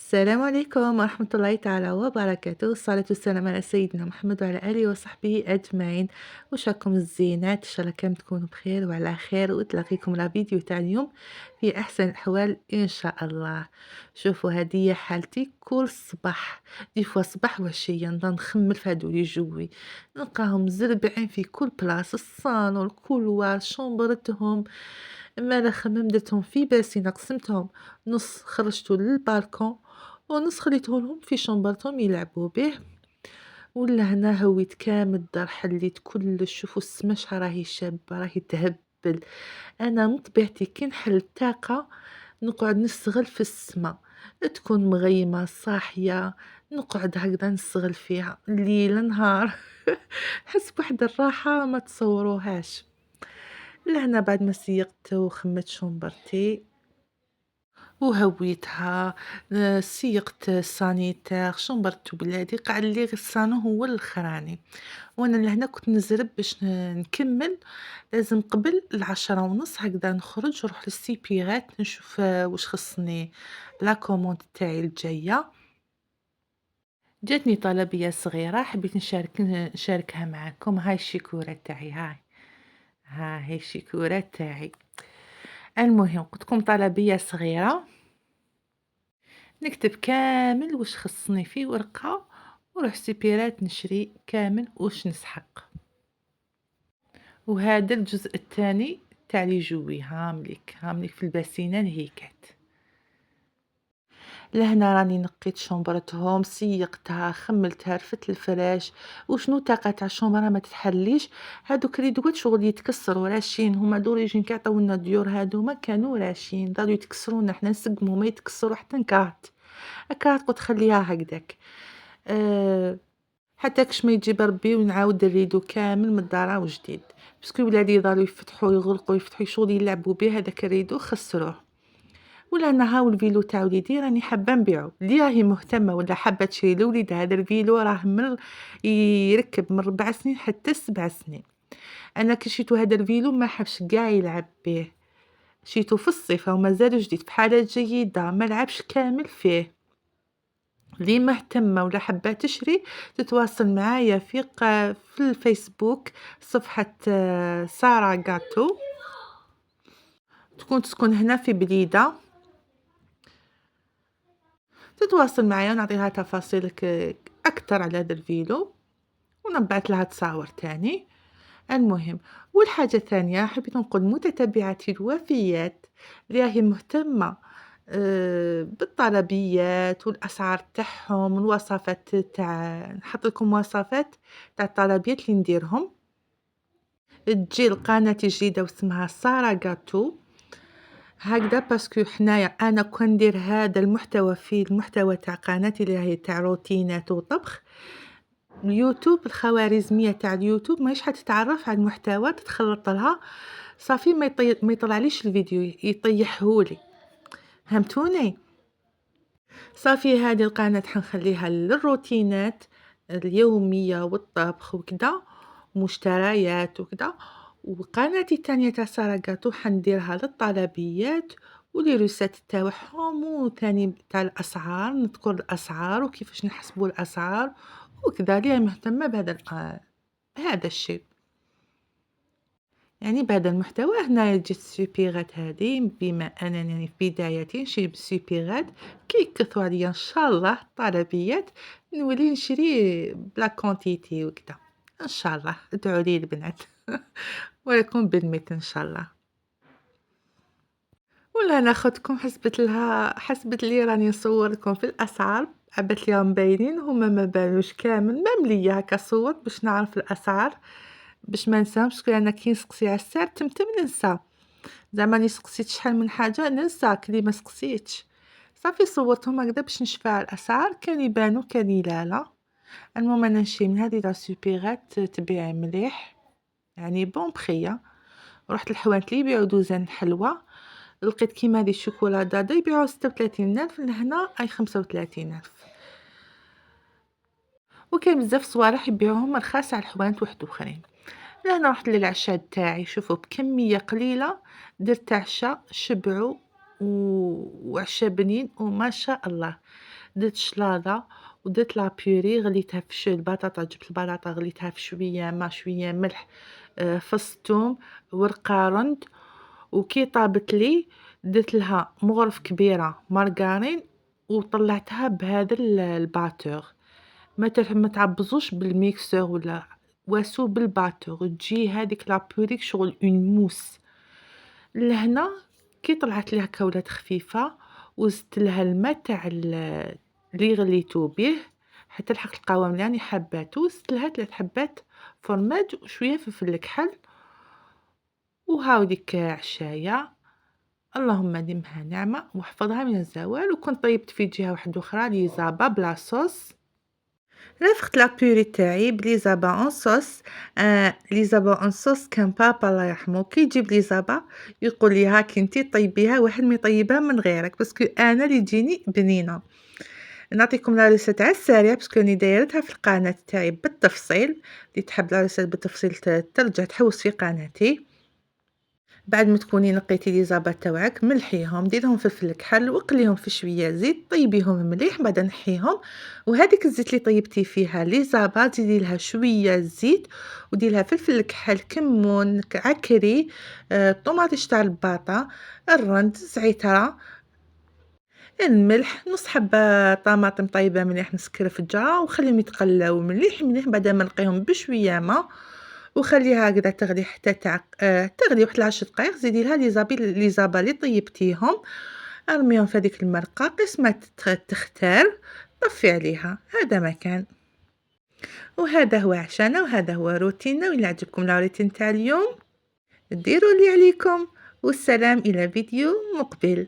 السلام عليكم ورحمة الله تعالى وبركاته، الصلاة والسلام على سيدنا محمد وعلى آله وصحبه أجمعين. واش راكم الزينات؟ إن شاء الله كامل تكونوا بخير وعلى خير، وتلاقيكم لا فيديو تاع اليوم في أحسن الأحوال إن شاء الله. شوفوا هذه هي حالتي كل صباح، دي فوا صباح وعشية نبدا نخمل في هادو لي جوي، نلقاهم زربعين في كل بلاصة، الصالون، الكولوار، شومبرتهم، أما خمم درتهم في باسين قسمتهم نص خرجته للبالكون ونص خليته لهم في شومبرتهم يلعبوا به. ولا هنا هويت كامل الدار، حليت كلش. شوفوا السما شحال راهي شابة، راهي تهبل. انا من طبيعتي كي نحل الطاقة نقعد نستغل في السما، تكون مغيمة صاحية نقعد هكذا نستغل فيها ليل نهار. نحس بواحد الراحة ما تصوروهاش. لهنا بعد ما سيقت وخمت شومبرتي وهويتها، سيقت السانيتير، شنبرت بلادي، قعد لي غير الصالون هو الأخراني. وانا لهنا كنت نزرب باش نكمل، لازم قبل 10:30 هكذا نخرج نروح للسيبيغات نشوف واش خصني لا كوموند تاعي الجايه. جاتني طلبيه صغيره حبيت نشاركها معكم. هاي الشيكوره تاعي، هاي الشيكوره تاعي. المهم قلت لكم طلبيه صغيره، نكتب كامل واش خصني في ورقة ونروح سيبيرات نشري كامل واش نسحق. وهذا الجزء الثاني تاع لي جوي هامليك في الباسينه هيكات. لهنا راني نقيت شومبرتهم، سيقتها، خملتها، رفت الفراش. وشنو طاقة تاع الشومبره ما تتحليش. هادوك ريدوات شغل يتكسروا راشين، هما دوريجين كيعطيونا ديور هادوما كانوا راشين، ضلوا يتكسرونا حنا نسقمو ما يتكسروا حتى نكرهت. هكا تقعد تخليها هكذاك. حتى كش ما يجيب ربي ونعاود نريدو كامل من الدار وجديد، باسكو ولادي يضلوا يفتحوا يغلقوا يفتحوا شغل يلعبوا به، هذاك الريدو خسروه. ولا انا هاو الفيلو تاع وليدي راني حابه نبيعو، اللي راهي مهتمه ولا حابه تشري لوليد هذا الفيلو راه من يركب من 4 سنين حتى 7 سنين. انا كي شيتو هذا الفيلو ما حبش كاع يلعب به، شيتو في الصيف ومازال جديد في حاله جيده ما لعبش كامل فيه. اللي مهتمة ولا حابة تشري تتواصل معايا في الفيسبوك، صفحة سارة غاتو، تسكن هنا في بليدة. تتواصل معايا ونعطيها تفاصيلك أكتر على هذا الفيلو ونبعث لها تصاور تاني. المهم، والحاجة الثانية حبيت نقول متتبعاتي الوفيات اللي راهي مهتمة بالطلبيات والأسعار تاعهم، الوصفات تاع نحط لكم وصفات تاع الطلبيات اللي نديرهم. تجي القناة جديدة واسمها سارة غاتو هكذا، باسكو حنايا انا كون ندير هذا المحتوى في المحتوى تاع قناتي اللي هي تاع روتينات وطبخ، اليوتيوب الخوارزمية تاع اليوتيوب ماهيش حتتعرف على المحتوى، تتخلط لها صافي ما يطلعليش الفيديو يطيحهولي، فهمتوني؟ صافي هذه القناة حنخليها للروتينات اليومية والطبخ وكذا، مشتريات وكذا. وقناتي الثانية تاع سارة غاتو حنديرها للطلبيات ولي ريسات تاعهم، وثاني تاع الأسعار نذكر الأسعار وكيفاش نحسبوا الأسعار وكذا. لي مهتمة هذا الشيء، يعني بهذا المحتوى. هنا جات السوبيغات هذه، بما انني يعني في بدايتي نشري بالسوبيغات، كي يكثروا عليا ان شاء الله الطلبيات نولي نشري بلا كونتيتي وكذا ان شاء الله. ادعوا لي البنات. ولكم بالمثل ان شاء الله. ولا انا اخذتكم حسبت لي راني نصور لكم في الاسعار، عبت ليهم باينين هما ما بانوش كامل، مام ليا هكا صوت باش نعرف الاسعار باش ما نساهمش، باسكو انا كي نسقسي على السعر تمتم ننسى، زعما راني سقسيت شحال من حاجه ننسى كلي ما سقسيتش. صافي صورتهم هكذا باش نشوف على الاسعار، كان يبانو كان لا. المهم انا نشري من هذه لا سوبيغات تبيع مليح، يعني بون بخيه. رحت الحوانت اللي يبيعوا دوزان حلوى، لقيت كيما هذه الشوكولا دادا يبيعوا 36,000، لهنا اي 35,000. وكاين بزاف صوالح يبيعوهم رخاص على الحوانت واحد اخرين. لهنا رحت للعشاء تاعي، شوفوا بكميه قليله درت عشاء شبعوا وعشا بنين وما شاء الله. درت شلاضة ودرت لا بوري غليتها في البطاطا، جبت البطاطا غليتها في شوية ما شوية ملح، فص توم، ورقارند، وكي طابت لي درت لها مغرف كبيرة مارغرين وطلعتها بهذا الباتور. ما تعبزوش بالميكسور ولا واسو بالباتور، تجي هذيك لا بوري شغل اون موس. لهنا كي طلعت لي هكا ولات خفيفة وزدت لها الماء تاع اللي غليتو به حتى لحق القوام اللي راني حباتو، زدت لها 3 حبات فرماج وشوية فلفل الكحل، وهاو ديك عشاية اللهم دمها نعمة واحفظها من الزوال. وكنت طيبت في جهة واحدة أخرى ليزابا بلا صوص، رافقت لا بوري تاعي بليزابا اون صوص. ليزابا اون صوص كان بابا الله يرحمه كي يجيب ليزابا يقول لي هاك انتي طيبيها واحد ما يطيبها من غيرك، باسكو انا اللي تجيني بنينه. نعطيكم لا ريسيت على السريع باسكو راني دايرتها في القناه تاعي بالتفصيل، اللي تحب لا ريسيت بالتفصيل ترجع تحوس في قناتي. بعد ما تكوني نقيتي لي زابات تاوعك ملحيهم، ديرهم فلفل كحل وقليهم في شويه زيت، طيبيهم مليح، بعد نحيهم. وهذيك الزيت اللي طيبتي فيها لي زابات زيدي لها شويه زيت ودير لها فلفل كحل، كمون، عكري، طوماطيش تاع الباطا، الرند، زعتره، الملح، نص حبه طماطم طيبه مليح مسكره في الجرة، وخليهم يتقلاو مليح مليح. بعد ما نقيهم بشويه ماء وخليها هكذا تغلي حتى تغلي واحد 10 دقائق. زيدي لها لي زابا اللي طيبتيهم، ارميهم في هذيك المرقه قسمه ما تختار، طفي عليها. هذا ما كان، وهذا هو عشانا، وهذا هو روتيننا. وإلا عجبكم لا روتين تاع اليوم ديروا اللي عليكم، والسلام إلى فيديو مقبل.